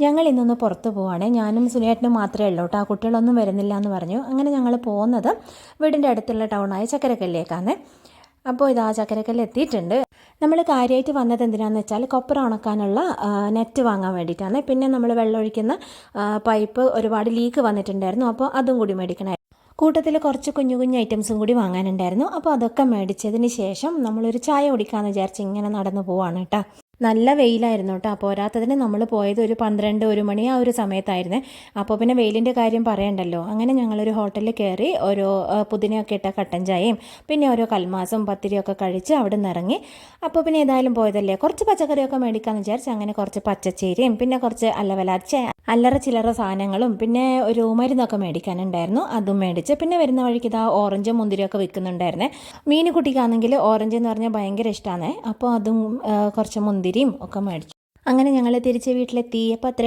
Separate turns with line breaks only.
ഞങ്ങൾ ഇന്നൊന്ന് പുറത്ത് പോവുകയാണെ. ഞാനും സുനിയേട്ടനും മാത്രമേ ഉള്ളൂ കേട്ടോ. ആ കുട്ടികളൊന്നും വരുന്നില്ല എന്ന് പറഞ്ഞു. അങ്ങനെ ഞങ്ങൾ പോകുന്നത് വീടിൻ്റെ അടുത്തുള്ള ടൗണായ ചക്കരക്കല്ലിലേക്കാണ്. അപ്പോൾ ഇതാ ചക്കരക്കല്ല് എത്തിയിട്ടുണ്ട്. നമ്മൾ കാര്യമായിട്ട് വന്നത് എന്തിനാണെന്ന് വെച്ചാൽ കൊപ്ര ഉണക്കാനുള്ള നെറ്റ് വാങ്ങാൻ വേണ്ടിയിട്ടാണ്. പിന്നെ നമ്മൾ വെള്ളമൊഴിക്കുന്ന പൈപ്പ് ഒരുപാട് ലീക്ക് വന്നിട്ടുണ്ടായിരുന്നു. അപ്പോൾ അതും കൂടി മേടിക്കണമായിരുന്നു. കൂട്ടത്തിൽ കുറച്ച് കുഞ്ഞു കുഞ്ഞു ഐറ്റംസും കൂടി വാങ്ങാനുണ്ടായിരുന്നു. അപ്പോൾ അതൊക്കെ മേടിച്ചതിന് ശേഷം നമ്മളൊരു ചായ കുടിക്കാമെന്ന് വിചാരിച്ച് ഇങ്ങനെ നടന്നു പോവാണ് കേട്ടോ. നല്ല വെയിലായിരുന്നു കേട്ടോ. പോരാത്തതിന് നമ്മൾ പോയത് ഒരു 12-1 മണി ആ ഒരു സമയത്തായിരുന്നു. അപ്പോൾ പിന്നെ വെയിലിൻ്റെ കാര്യം പറയണ്ടല്ലോ. അങ്ങനെ ഞങ്ങളൊരു ഹോട്ടലിൽ കയറി ഓരോ പുതിനയൊക്കെ ഇട്ട കട്ടൻ ചായയും പിന്നെ ഓരോ കൽമാസും പത്തിരിയൊക്കെ കഴിച്ച് അവിടെ നിന്ന് ഇറങ്ങി. അപ്പോൾ പിന്നെ ഏതായാലും പോയതല്ലേ, കുറച്ച് പച്ചക്കറിയൊക്കെ മേടിക്കാമെന്ന് വിചാരിച്ച് അങ്ങനെ കുറച്ച് പച്ചച്ചീരയും പിന്നെ കുറച്ച് അല്ലറ ചില്ലറ സാധനങ്ങളും പിന്നെ ഒരു മരുന്നൊക്കെ മേടിക്കാനുണ്ടായിരുന്നു. അതും മേടിച്ച് പിന്നെ വരുന്ന വഴിക്ക് ഇതാ ഓറഞ്ചും മുന്തിരിയൊക്കെ വിൽക്കുന്നുണ്ടായിരുന്നേ. മീനുകുട്ടിക്കാണെങ്കിൽ ഓറഞ്ച് എന്ന് പറഞ്ഞാൽ ഭയങ്കര ഇഷ്ടമാണ്. അപ്പോൾ അതും കുറച്ച് മുന്തിരിയും ഒക്കെ മേടിച്ചു. അങ്ങനെ ഞങ്ങൾ തിരിച്ച് വീട്ടിലെത്തി. അപ്പോൾ